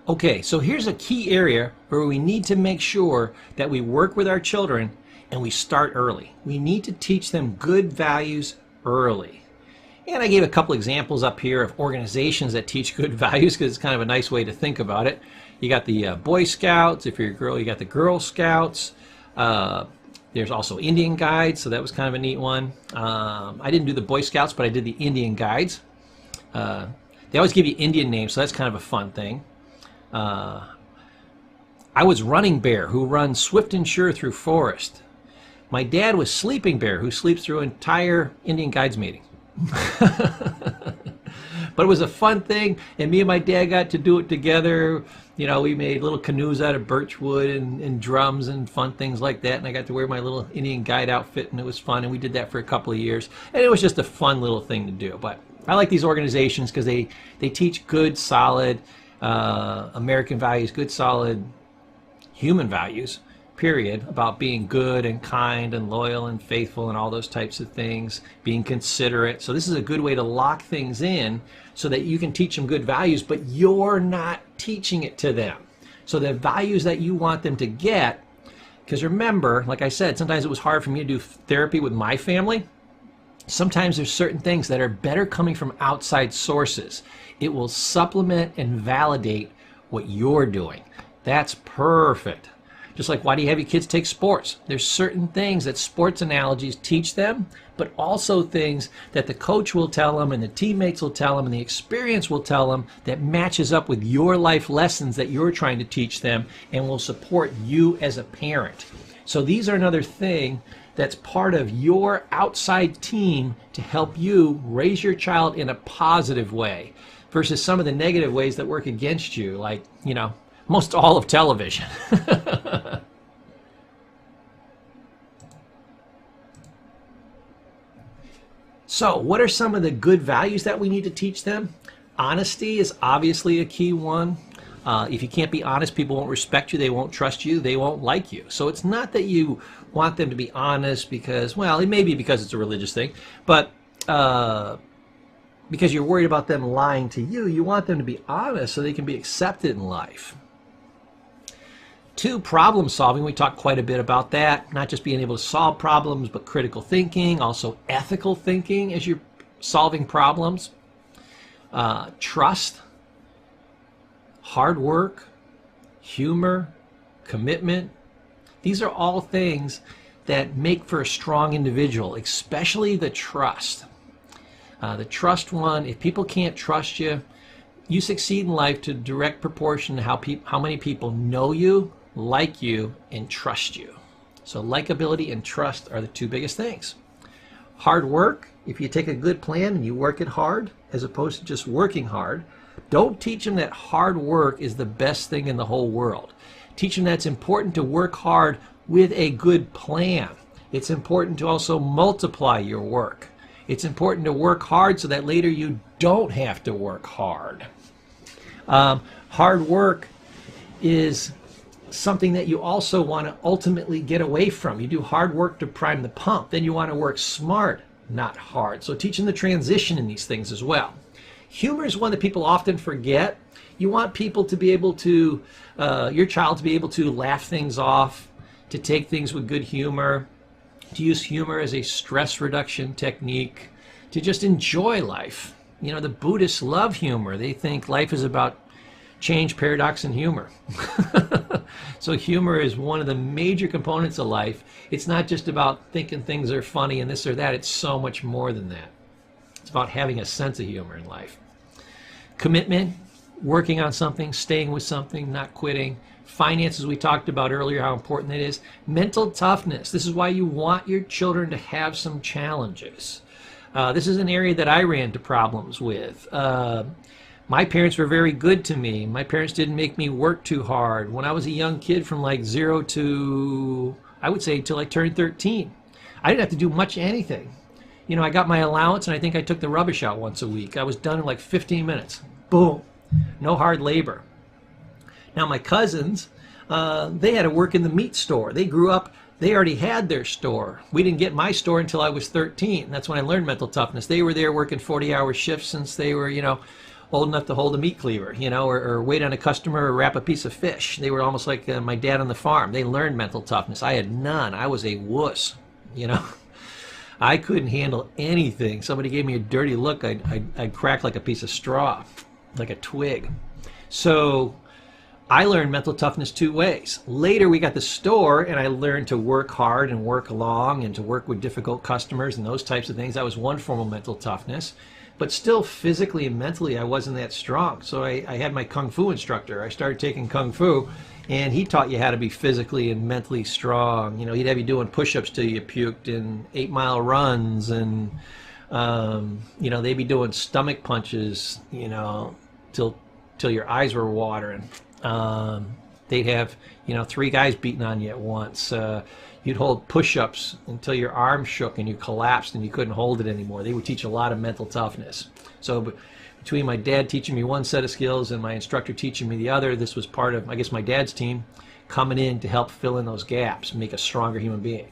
Okay, so here's a key area where we need to make sure that we work with our children and we start early. We need to teach them good values early. And I gave a couple examples up here of organizations that teach good values because it's kind of a nice way to think about it. You got the Boy Scouts. If you're a girl, you got the Girl Scouts. There's also Indian Guides, so that was kind of a neat one. I didn't do the Boy Scouts, but I did the Indian Guides. They always give you Indian names, so that's kind of a fun thing. I was Running Bear, who runs swift and sure through forest. My dad was Sleeping Bear, who sleeps through entire Indian Guides meeting. But it was a fun thing, and me and my dad got to do it together. You know, we made little canoes out of birch wood and drums and fun things like that, and I got to wear my little Indian Guide outfit, and it was fun, and we did that for a couple of years, and it was just a fun little thing to do. But I like these organizations because they teach good, solid American values, good, solid human values, period, about being good and kind and loyal and faithful and all those types of things, being considerate. So this is a good way to lock things in so that you can teach them good values, but you're not teaching it to them. So the values that you want them to get, because remember, like I said, sometimes it was hard for me to do therapy with my family. Sometimes there's certain things that are better coming from outside sources. It will supplement and validate what you're doing. That's perfect. Just like, why do you have your kids take sports? There's certain things that sports analogies teach them, but also things that the coach will tell them and the teammates will tell them and the experience will tell them that matches up with your life lessons that you're trying to teach them and will support you as a parent. So these are another thing that's part of your outside team to help you raise your child in a positive way versus some of the negative ways that work against you, like, you know, most all of television. So what are some of the good values that we need to teach them? Honesty is obviously a key one. If you can't be honest, people won't respect you, they won't trust you, they won't like you. So it's not that you want them to be honest because, well, it may be because it's a religious thing, but because you're worried about them lying to you, you want them to be honest so they can be accepted in life. 2, problem solving. We talked quite a bit about that, not just being able to solve problems, but critical thinking, also ethical thinking as you're solving problems. Trust, hard work, humor, commitment. These are all things that make for a strong individual, especially the trust. The trust one, if people can't trust you, you succeed in life to direct proportion to how many people know you, like you, and trust you. So likability and trust are the 2 biggest things. Hard work, if you take a good plan and you work it hard as opposed to just working hard, don't teach them that hard work is the best thing in the whole world. Teach them that it's important to work hard with a good plan. It's important to also multiply your work. It's important to work hard so that later you don't have to work hard. Hard work is something that you also want to ultimately get away from. You do hard work to prime the pump. Then you want to work smart, not hard. So teaching the transition in these things as well. Humor is one that people often forget. You want people to be able to, your child to be able to laugh things off, to take things with good humor, to use humor as a stress reduction technique, to just enjoy life. You know, the Buddhists love humor. They think life is about change, paradox, and humor. So humor is one of the major components of life. It's not just about thinking things are funny and this or that. It's so much more than that. It's about having a sense of humor in life. Commitment, working on something, staying with something, not quitting. Finances, we talked about earlier, how important that is. Mental toughness. This is why you want your children to have some challenges. This is an area that I ran into problems with. My parents were very good to me. My parents didn't make me work too hard. When I was a young kid from like 0 to, I would say, till I turned 13, I didn't have to do much anything. You know, I got my allowance and I think I took the rubbish out once a week. I was done in like 15 minutes. Boom. No hard labor. Now my cousins, they had to work in the meat store. They grew up, they already had their store. We didn't get my store until I was 13. That's when I learned mental toughness. They were there working 40-hour shifts since they were, you know, old enough to hold a meat cleaver, you know, or wait on a customer or wrap a piece of fish. They were almost like my dad on the farm. They learned mental toughness. I had none. I was a wuss, you know. I couldn't handle anything. Somebody gave me a dirty look, I'd crack like a piece of straw, like a twig. So I learned mental toughness two ways. Later we got the store and I learned to work hard and work long and to work with difficult customers and those types of things. That was one form of mental toughness. But still physically and mentally I wasn't that strong. So I had my Kung Fu instructor. I started taking Kung Fu and he taught you how to be physically and mentally strong. You know, he'd have you doing push-ups till you puked and 8-mile runs and, you know, they'd be doing stomach punches, you know, till your eyes were watering. They'd have, you know, 3 guys beating on you at once. You'd hold push-ups until your arm shook and you collapsed and you couldn't hold it anymore. They would teach a lot of mental toughness. So between my dad teaching me one set of skills and my instructor teaching me the other, this was part of, I guess, my dad's team coming in to help fill in those gaps, make a stronger human being.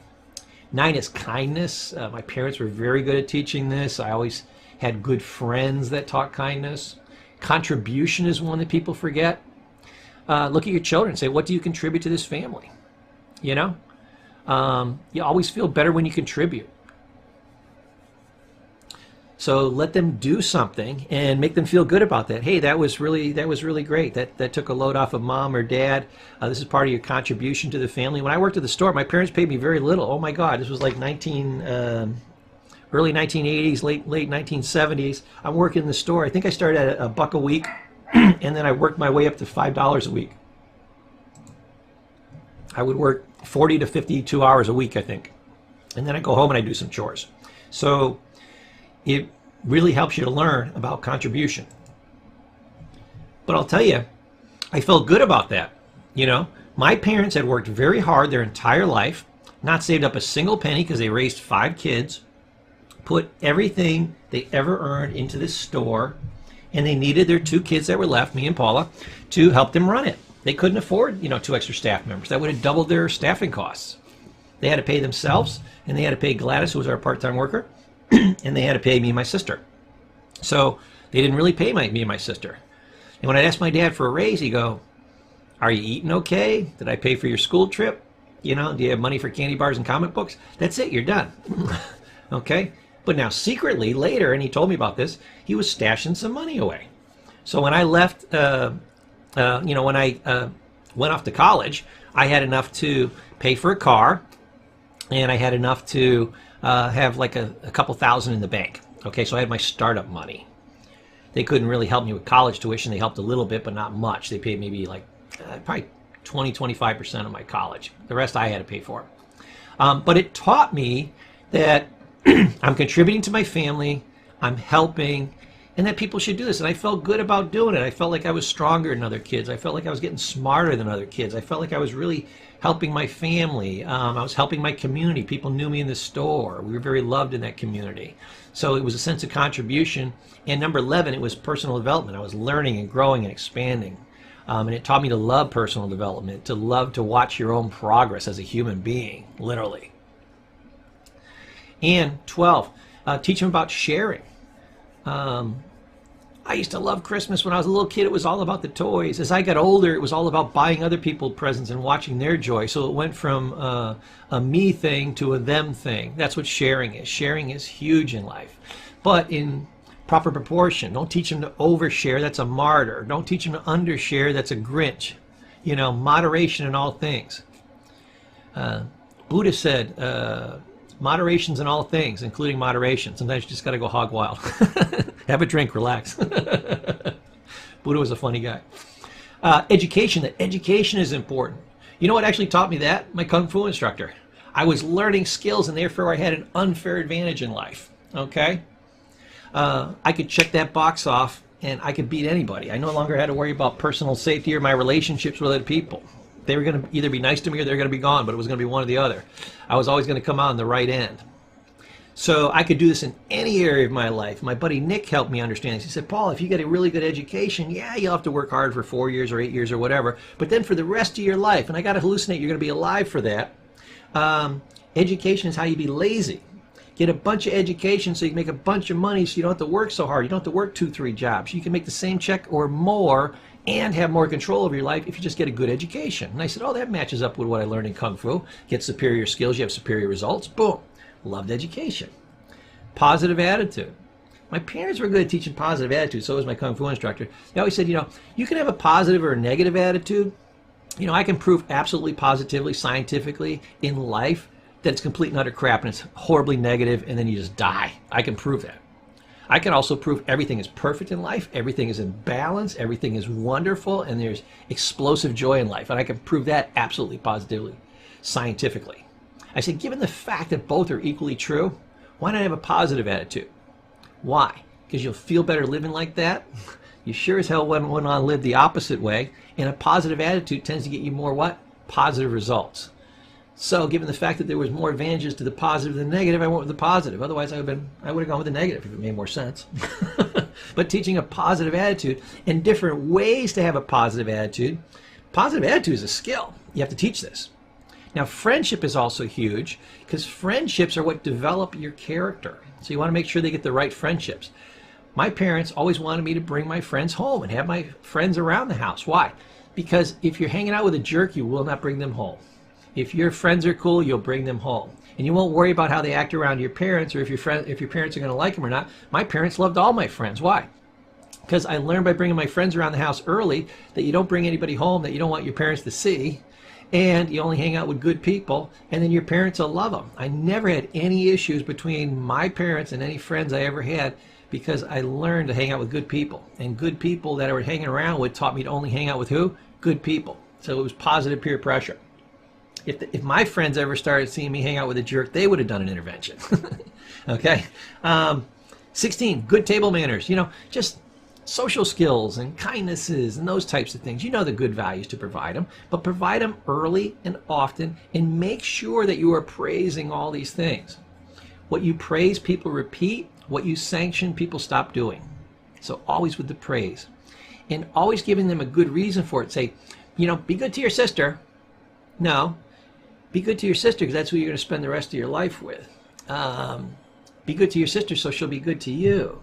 9 is kindness. My parents were very good at teaching this. I always had good friends that taught kindness. Contribution is one that people forget. Look at your children and say, what do you contribute to this family? You know? You always feel better when you contribute. So let them do something and make them feel good about that. Hey, that was really great. That took a load off of mom or dad. This is part of your contribution to the family. When I worked at the store, my parents paid me very little. Oh my God, this was like early 1980s, late 1970s. I'm working in the store. I think I started at $1 a week, and then I worked my way up to $5 a week. I would work 40 to 52 hours a week, I think. And then I go home and I do some chores. So it really helps you to learn about contribution. But I'll tell you, I felt good about that. You know, my parents had worked very hard their entire life, not saved up a single penny because they raised 5 kids, put everything they ever earned into this store, and they needed their 2 kids that were left, me and Paula, to help them run it. They couldn't afford, you know, 2 extra staff members. That would have doubled their staffing costs. They had to pay themselves, and they had to pay Gladys, who was our part-time worker, and they had to pay me and my sister. So they didn't really pay me and my sister. And when I asked my dad for a raise, he'd go, are you eating okay? Did I pay for your school trip? You know, do you have money for candy bars and comic books? That's it, you're done. Okay? But now secretly, later, and he told me about this, he was stashing some money away. So when I left, you know, when I went off to college, I had enough to pay for a car, and I had enough to have like a couple thousand in the bank. Okay, so I had my startup money. They couldn't really help me with college tuition. They helped a little bit, but not much. They paid maybe like probably 20-25% of my college. The rest I had to pay for. But it taught me that I'm contributing to my family, I'm helping, and that people should do this. And I felt good about doing it. I felt like I was stronger than other kids. I felt like I was getting smarter than other kids. I felt like I was really helping my family. I was helping my community. People knew me in the store. We were very loved in that community. So it was a sense of contribution. And number 11, it was personal development. I was learning and growing and expanding. And it taught me to love personal development, to love to watch your own progress as a human being, literally. And 12, teach them about sharing. I used to love Christmas. When I was a little kid, it was all about the toys. As I got older, it was all about buying other people presents and watching their joy. So it went from a me thing to a them thing. That's what sharing is. Sharing is huge in life, but in proper proportion. Don't teach them to overshare. That's a martyr. Don't teach them to undershare. That's a Grinch. You know, moderation in all things. Buddha said, moderation's in all things, including moderation. Sometimes you just got to go hog wild. Have a drink, relax. Buddha was a funny guy. Education. That education is important. You know what actually taught me that? My Kung Fu instructor. I was learning skills, and therefore I had an unfair advantage in life. Okay? I could check that box off, and I could beat anybody. I no longer had to worry about personal safety or my relationships with other people. They were going to either be nice to me or they were going to be gone, but it was going to be one or the other. I was always going to come out on the right end. So I could do this in any area of my life. My buddy Nick helped me understand this. He said, Paul, if you get a really good education, yeah, you'll have to work hard for 4 years or 8 years or whatever, but then for the rest of your life, and I got to hallucinate, you're going to be alive for that. Education is how you be lazy. Get a bunch of education so you can make a bunch of money so you don't have to work so hard. You don't have to work 2-3 jobs. You can make the same check or more and have more control over your life if you just get a good education. And I said, oh, that matches up with what I learned in Kung Fu. Get superior skills, you have superior results. Boom. Loved education. Positive attitude. My parents were good at teaching positive attitude, so was my Kung Fu instructor. They always said, you can have a positive or a negative attitude. I can prove absolutely positively, scientifically in life that it's complete and utter crap and it's horribly negative and then you just die. I can prove that. I can also prove everything is perfect in life, everything is in balance, everything is wonderful, and there's explosive joy in life. And I can prove that absolutely positively, scientifically. I said, given the fact that both are equally true, why not have a positive attitude? Why? Because you'll feel better living like that. You sure as hell wouldn't want to live the opposite way. And a positive attitude tends to get you more what? Positive results. So given the fact that there was more advantages to the positive than the negative, I went with the positive. Otherwise, I would have gone with the negative if it made more sense. But teaching a positive attitude and different ways to have a positive attitude. Positive attitude is a skill. You have to teach this. Now, friendship is also huge because friendships are what develop your character. So you want to make sure they get the right friendships. My parents always wanted me to bring my friends home and have my friends around the house. Why? Because if you're hanging out with a jerk, you will not bring them home. If your friends are cool, you'll bring them home. And you won't worry about how they act around your parents or if your parents are going to like them or not. My parents loved all my friends. Why? Because I learned by bringing my friends around the house early that you don't bring anybody home that you don't want your parents to see. And you only hang out with good people, and then your parents will love them. I never had any issues between my parents and any friends I ever had because I learned to hang out with good people. And good people that I was hanging around with taught me to only hang out with who? Good people. So it was positive peer pressure. If my friends ever started seeing me hang out with a jerk, they would have done an intervention. Okay? 16, good table manners. Just social skills and kindnesses and those types of things. The good values to provide them, but provide them early and often and make sure that you are praising all these things. What you praise, people repeat. What you sanction, people stop doing. So always with the praise. And always giving them a good reason for it. Say, be good to your sister. No, be good to your sister because that's who you're going to spend the rest of your life with. Be good to your sister so she'll be good to you.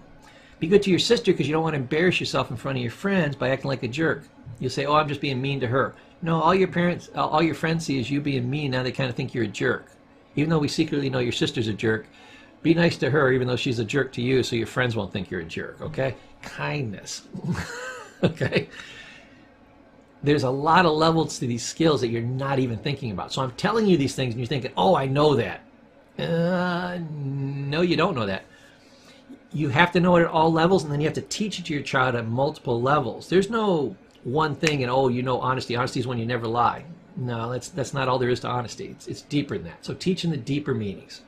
Be good to your sister because you don't want to embarrass yourself in front of your friends by acting like a jerk. You'll say, oh, I'm just being mean to her. No, all your friends see is you being mean. Now they kind of think you're a jerk. Even though we secretly know your sister's a jerk, be nice to her even though she's a jerk to you so your friends won't think you're a jerk, okay? Kindness, okay? There's a lot of levels to these skills that you're not even thinking about. So I'm telling you these things and you're thinking, oh, I know that. No, you don't know that. You have to know it at all levels, and then you have to teach it to your child at multiple levels. There's no one thing and, honesty. Honesty is when you never lie. No, that's not all there is to honesty. It's deeper than that. So teaching the deeper meanings.